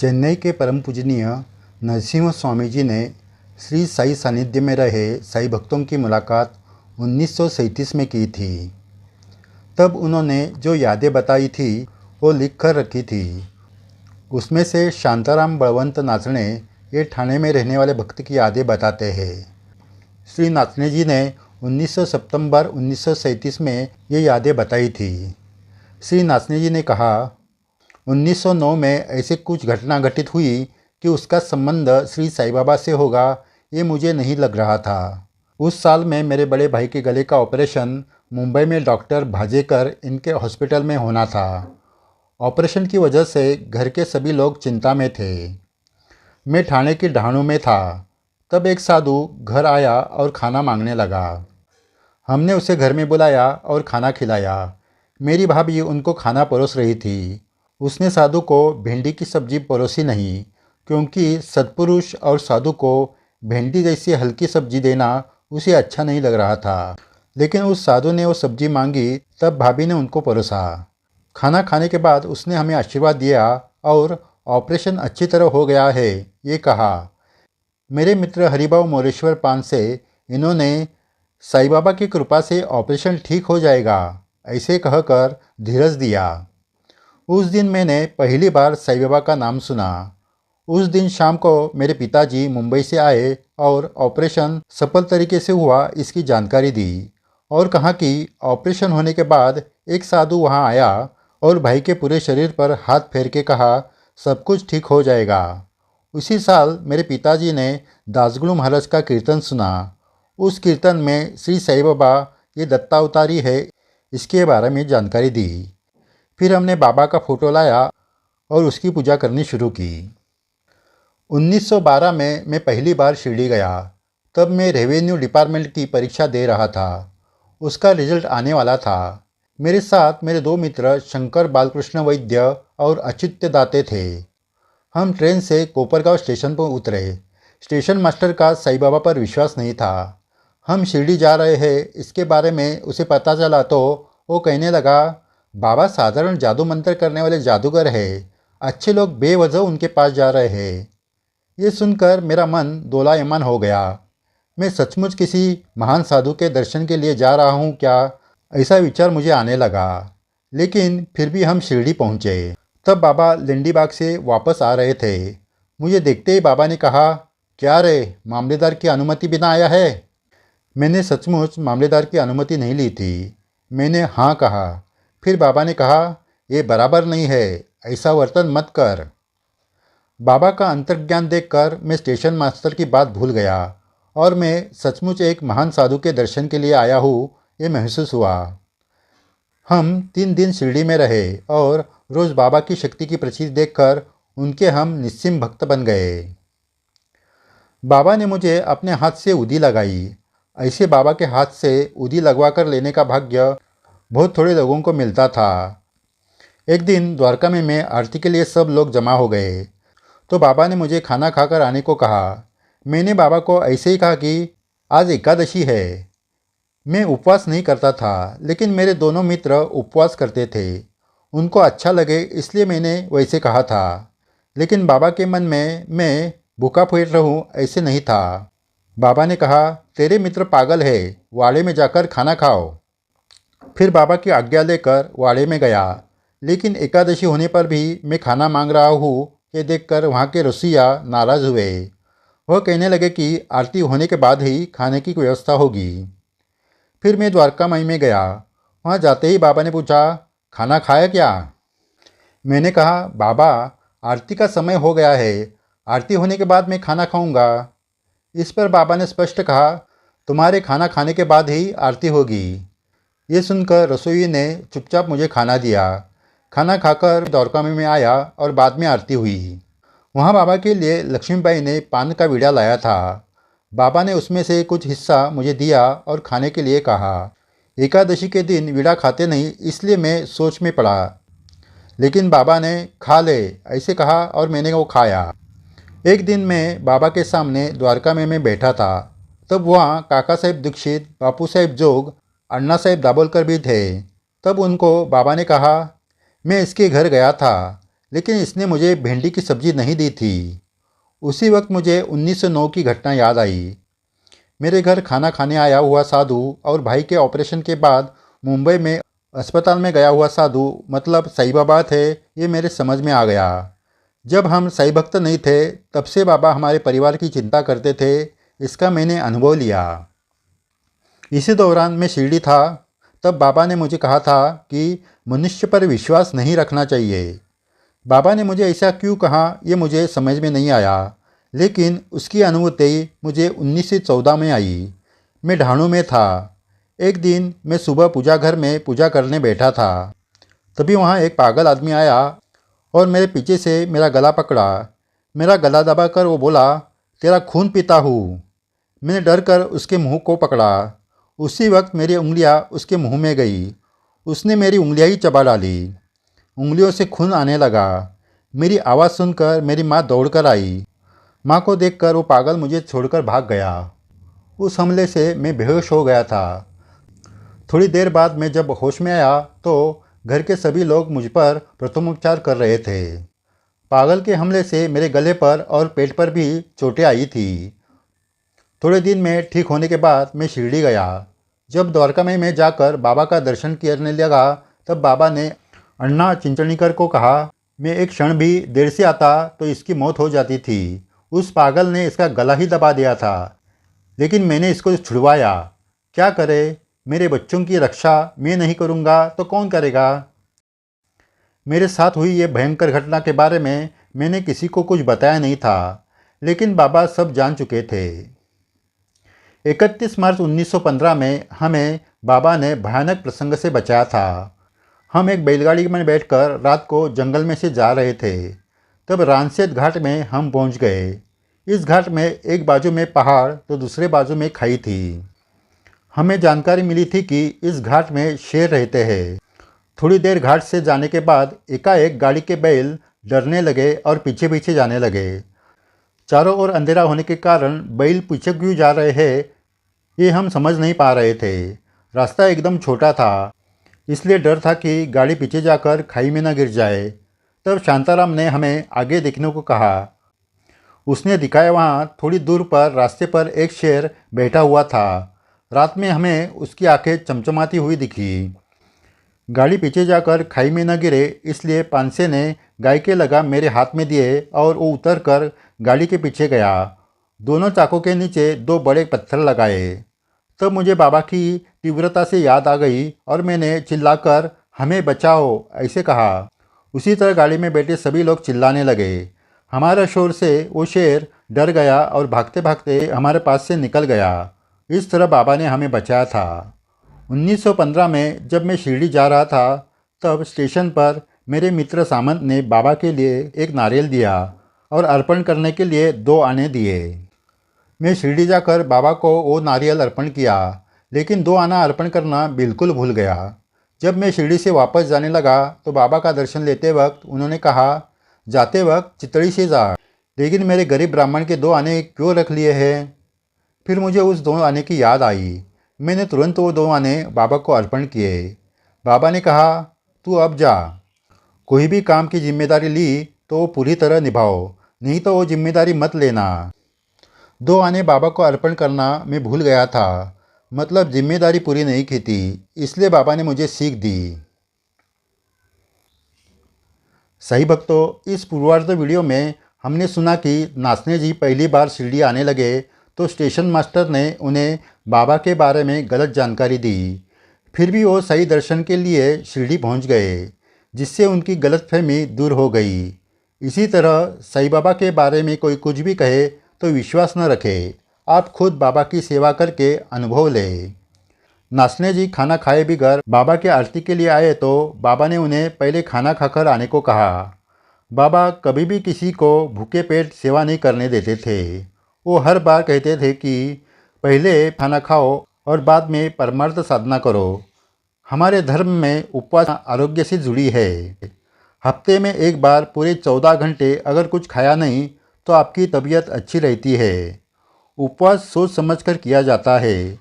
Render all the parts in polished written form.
चेन्नई के परम पूजनीय नरसिम्हा स्वामी जी ने श्री साई सानिध्य में रहे साई भक्तों की मुलाकात 1937 में की थी। तब उन्होंने जो यादें बताई थी वो लिख कर रखी थी। उसमें से शांताराम बलवंत नाचने ये ठाणे में रहने वाले भक्त की यादें बताते हैं। श्री नाचने जी ने 19 सितंबर 1937 में ये यादें बताई थी। श्री नाचने जी ने कहा, 1909 में ऐसे कुछ घटना घटित हुई कि उसका संबंध श्री साईं बाबा से होगा ये मुझे नहीं लग रहा था। उस साल में मेरे बड़े भाई के गले का ऑपरेशन मुंबई में डॉक्टर भाजेकर इनके हॉस्पिटल में होना था। ऑपरेशन की वजह से घर के सभी लोग चिंता में थे। मैं ठाणे की ढाणू में था। तब एक साधु घर आया और खाना मांगने लगा। हमने उसे घर में बुलाया और खाना खिलाया। मेरी भाभी उनको खाना परोस रही थी। उसने साधु को भिंडी की सब्जी परोसी नहीं, क्योंकि सत्पुरुष और साधु को भिंडी जैसी हल्की सब्जी देना उसे अच्छा नहीं लग रहा था। लेकिन उस साधु ने वो सब्जी मांगी, तब भाभी ने उनको परोसा। खाना खाने के बाद उसने हमें आशीर्वाद दिया और ऑपरेशन अच्छी तरह हो गया है ये कहा। मेरे मित्र हरिभाऊ मोरेश्वर पान से इन्होंने साईं बाबा की कृपा से ऑपरेशन ठीक हो जाएगा ऐसे कहकर धीरज दिया। उस दिन मैंने पहली बार साईं बाबा का नाम सुना। उस दिन शाम को मेरे पिताजी मुंबई से आए और ऑपरेशन सफल तरीके से हुआ इसकी जानकारी दी और कहा कि ऑपरेशन होने के बाद एक साधु वहां आया और भाई के पूरे शरीर पर हाथ फेर के कहा, सब कुछ ठीक हो जाएगा। उसी साल मेरे पिताजी ने दासगुरु महाराज का कीर्तन सुना। उस कीर्तन में श्री साईं बाबा ये दत्तावतारी है इसके बारे में जानकारी दी। फिर हमने बाबा का फोटो लाया और उसकी पूजा करनी शुरू की। 1912 में मैं पहली बार शिरडी गया। तब मैं रेवेन्यू डिपार्टमेंट की परीक्षा दे रहा था। उसका रिजल्ट आने वाला था। मेरे साथ मेरे दो मित्र शंकर बालकृष्ण वैद्य और अच्युत दाते थे। हम ट्रेन से कोपरगांव स्टेशन पर उतरे। स्टेशन मास्टर का साईं बाबा पर विश्वास नहीं था। हम शिरडी जा रहे हैं इसके बारे में उसे पता चला तो वो कहने लगा, बाबा साधारण जादू मंत्र करने वाले जादूगर है, अच्छे लोग बेवजह उनके पास जा रहे हैं। ये सुनकर मेरा मन दोलायमान हो गया। मैं सचमुच किसी महान साधु के दर्शन के लिए जा रहा हूँ क्या, ऐसा विचार मुझे आने लगा। लेकिन फिर भी हम शिरडी पहुँचे। तब बाबा लिंडी बाग से वापस आ रहे थे। मुझे देखते ही बाबा ने कहा, क्या रे, मामलेदार की अनुमति बिना आया है? मैंने सचमुच मामलेदार की अनुमति नहीं ली थी। मैंने हाँ कहा। फिर बाबा ने कहा, ये बराबर नहीं है, ऐसा वर्तन मत कर। बाबा का अंतर्ज्ञान देखकर मैं स्टेशन मास्टर की बात भूल गया और मैं सचमुच एक महान साधु के दर्शन के लिए आया हूँ ये महसूस हुआ। हम 3 दिन शिरडी में रहे और रोज़ बाबा की शक्ति की प्रचिति देखकर उनके हम निस्सिम भक्त बन गए। बाबा ने मुझे अपने हाथ से उदी लगाई। ऐसे बाबा के हाथ से उदी लगवा कर लेने का भाग्य बहुत थोड़े लोगों को मिलता था। एक दिन द्वारका में मैं आरती के लिए सब लोग जमा हो गए तो बाबा ने मुझे खाना खाकर आने को कहा। मैंने बाबा को ऐसे ही कहा कि आज एकादशी है। मैं उपवास नहीं करता था, लेकिन मेरे दोनों मित्र उपवास करते थे। उनको अच्छा लगे इसलिए मैंने वैसे कहा था। लेकिन बाबा के मन में मैं भूखा फिर रहूं ऐसे नहीं था। बाबा ने कहा, तेरे मित्र पागल है, वाड़े में जाकर खाना खाओ। फिर बाबा की आज्ञा लेकर वाड़े में गया। लेकिन एकादशी होने पर भी मैं खाना मांग रहा हूँ ये देखकर वहाँ के रसोइया नाराज़ हुए। वह कहने लगे कि आरती होने के बाद ही खाने की व्यवस्था होगी। फिर मैं द्वारका माई में गया। वहाँ जाते ही बाबा ने पूछा, खाना खाया क्या? मैंने कहा, बाबा आरती का समय हो गया है, आरती होने के बाद मैं खाना खाऊंगा। इस पर बाबा ने स्पष्ट कहा, तुम्हारे खाना खाने के बाद ही आरती होगी। ये सुनकर रसोई ने चुपचाप मुझे खाना दिया। खाना खाकर द्वारका में आया और बाद में आरती हुई। वहाँ बाबा के लिए लक्ष्मीबाई ने पान का वीड़ा लाया था। बाबा ने उसमें से कुछ हिस्सा मुझे दिया और खाने के लिए कहा। एकादशी के दिन वीड़ा खाते नहीं इसलिए मैं सोच में पड़ा। लेकिन बाबा ने खा ले ऐसे कहा और मैंने वो खाया। एक दिन मैं बाबा के सामने द्वारका में मैं बैठा था। तब वहाँ काका साहेब दीक्षित, बापू साहेब जोग, अन्ना साहेब दाभोलकर भी थे। तब उनको बाबा ने कहा, मैं इसके घर गया था, लेकिन इसने मुझे भिंडी की सब्ज़ी नहीं दी थी। उसी वक्त मुझे 1909 की घटना याद आई। मेरे घर खाना खाने आया हुआ साधु और भाई के ऑपरेशन के बाद मुंबई में अस्पताल में गया हुआ साधु मतलब साईं बाबा थे, ये मेरे समझ में आ गया। जब हम साईं भक्त नहीं थे तब से बाबा हमारे परिवार की चिंता करते थे, इसका मैंने अनुभव लिया। इसी दौरान मैं शिरडी था, तब बाबा ने मुझे कहा था कि मनुष्य पर विश्वास नहीं रखना चाहिए। बाबा ने मुझे ऐसा क्यों कहा ये मुझे समझ में नहीं आया, लेकिन उसकी अनुभूति मुझे 1914 में आई। मैं ढाणू में था। एक दिन मैं सुबह पूजा घर में पूजा करने बैठा था, तभी वहाँ एक पागल आदमी आया और मेरे पीछे से मेरा गला पकड़ा। मेरा गला दबाकर वो बोला, तेरा खून पीता हूँ। मैंने डर कर उसके मुंह को पकड़ा। उसी वक्त मेरी उंगलियां उसके मुंह में गई। उसने मेरी उंगलियां ही चबा डाली। उंगलियों से खून आने लगा। मेरी आवाज़ सुनकर मेरी माँ दौड़कर आई। माँ को देखकर वो पागल मुझे छोड़कर भाग गया। उस हमले से मैं बेहोश हो गया था। थोड़ी देर बाद मैं जब होश में आया तो घर के सभी लोग मुझ पर प्रथमोपचार कर रहे थे। पागल के हमले से मेरे गले पर और पेट पर भी चोटें आई थी। थोड़े दिन में ठीक होने के बाद मैं शिरडी गया। जब द्वारका में जाकर बाबा का दर्शन करने लगा तब बाबा ने अण्णा चिंचणीकर को कहा, मैं एक क्षण भी देर से आता तो इसकी मौत हो जाती थी। उस पागल ने इसका गला ही दबा दिया था, लेकिन मैंने इसको छुड़वाया। क्या करे, मेरे बच्चों की रक्षा मैं नहीं करूँगा तो कौन करेगा। मेरे साथ हुई ये भयंकर घटना के बारे में मैंने किसी को कुछ बताया नहीं था, लेकिन बाबा सब जान चुके थे। 31 मार्च 1915 में हमें बाबा ने भयानक प्रसंग से बचाया था। हम एक बैलगाड़ी में बैठकर रात को जंगल में से जा रहे थे। तब रानसेत घाट में हम पहुंच गए। इस घाट में एक बाजू में पहाड़ तो दूसरे बाजू में खाई थी। हमें जानकारी मिली थी कि इस घाट में शेर रहते हैं। थोड़ी देर घाट से जाने के बाद एकाएक गाड़ी के बैल डरने लगे और पीछे पीछे जाने लगे। चारों ओर अंधेरा होने के कारण बैल पीछे क्यों जा रहे हैं ये हम समझ नहीं पा रहे थे। रास्ता एकदम छोटा था, इसलिए डर था कि गाड़ी पीछे जाकर खाई में न गिर जाए। तब शांताराम ने हमें आगे देखने को कहा। उसने दिखाया, वहाँ थोड़ी दूर पर रास्ते पर एक शेर बैठा हुआ था। रात में हमें उसकी आंखें चमचमाती हुई दिखी। गाड़ी पीछे जाकर खाई में न गिरे इसलिए पांसे ने गाय के लगाम मेरे हाथ में दिए और वो उतर कर गाड़ी के पीछे गया। दोनों चाकों के नीचे दो बड़े पत्थर लगाए। तब मुझे बाबा की तीव्रता से याद आ गई और मैंने चिल्लाकर, हमें बचाओ, ऐसे कहा। उसी तरह गाड़ी में बैठे सभी लोग चिल्लाने लगे। हमारे शोर से वो शेर डर गया और भागते भागते हमारे पास से निकल गया। इस तरह बाबा ने हमें बचाया था। 1915 में जब मैं शिरडी जा रहा था तब स्टेशन पर मेरे मित्र सामंत ने बाबा के लिए एक नारियल दिया और अर्पण करने के लिए 2 आने दिए। मैं शिरडी जाकर बाबा को वो नारियल अर्पण किया, लेकिन 2 आना अर्पण करना बिल्कुल भूल गया। जब मैं शिरडी से वापस जाने लगा तो बाबा का दर्शन लेते वक्त उन्होंने कहा, जाते वक्त चितड़ी से जा, लेकिन मेरे गरीब ब्राह्मण के 2 आने क्यों रख लिए हैं। फिर मुझे उस 2 आने की याद आई। मैंने तुरंत वो 2 आने बाबा को अर्पण किए। बाबा ने कहा, तू अब जा। कोई भी काम की जिम्मेदारी ली तो वो पूरी तरह निभाओ, नहीं तो वो जिम्मेदारी मत लेना। 2 आने बाबा को अर्पण करना मैं भूल गया था, मतलब जिम्मेदारी पूरी नहीं की थी, इसलिए बाबा ने मुझे सीख दी। सही भक्तों, इस पूर्वार्ध वीडियो में हमने सुना कि नासने जी पहली बार शिरडी आने लगे तो स्टेशन मास्टर ने उन्हें बाबा के बारे में गलत जानकारी दी। फिर भी वो सही दर्शन के लिए शिरडी पहुंच गए, जिससे उनकी गलतफहमी दूर हो गई। इसी तरह साईं बाबा के बारे में कोई कुछ भी कहे तो विश्वास न रखे, आप खुद बाबा की सेवा करके अनुभव लें। नासने जी खाना खाए बिगर बाबा की आरती के लिए आए तो बाबा ने उन्हें पहले खाना खाकर आने को कहा। बाबा कभी भी किसी को भूखे पेट सेवा नहीं करने देते थे। वो हर बार कहते थे कि पहले खाना खाओ और बाद में परमार्थ साधना करो। हमारे धर्म में उपवास आरोग्य से जुड़ी है। हफ्ते में एक बार पूरे 14 घंटे अगर कुछ खाया नहीं तो आपकी तबीयत अच्छी रहती है। उपवास सोच समझकर किया जाता है,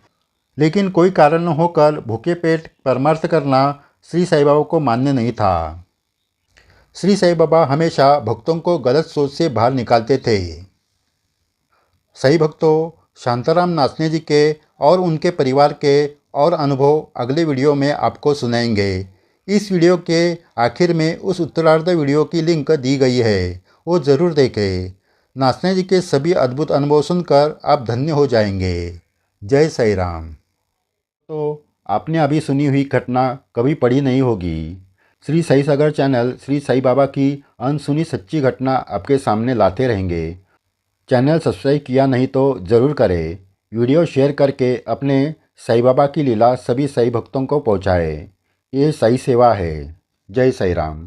लेकिन कोई कारण न होकर भूखे पेट परमार्थ करना श्री साईं बाबा को मान्य नहीं था। श्री साईं बाबा हमेशा भक्तों को गलत सोच से बाहर निकालते थे। सही भक्तों, शांताराम नासने जी के और उनके परिवार के और अनुभव अगले वीडियो में आपको सुनाएंगे। इस वीडियो के आखिर में उस उत्तरार्ध वीडियो की लिंक दी गई है, वो ज़रूर देखें। नासने जी के सभी अद्भुत अनुभव सुनकर आप धन्य हो जाएंगे। जय साईं राम। तो आपने अभी सुनी हुई घटना कभी पढ़ी नहीं होगी। श्री साई सागर चैनल श्री साईं बाबा की अनसुनी सच्ची घटना आपके सामने लाते रहेंगे। चैनल सब्सक्राइब किया नहीं तो ज़रूर करें। वीडियो शेयर करके अपने साईं बाबा की लीला सभी साईं भक्तों को पहुँचाएं। ये साईं सेवा है। जय साईं राम।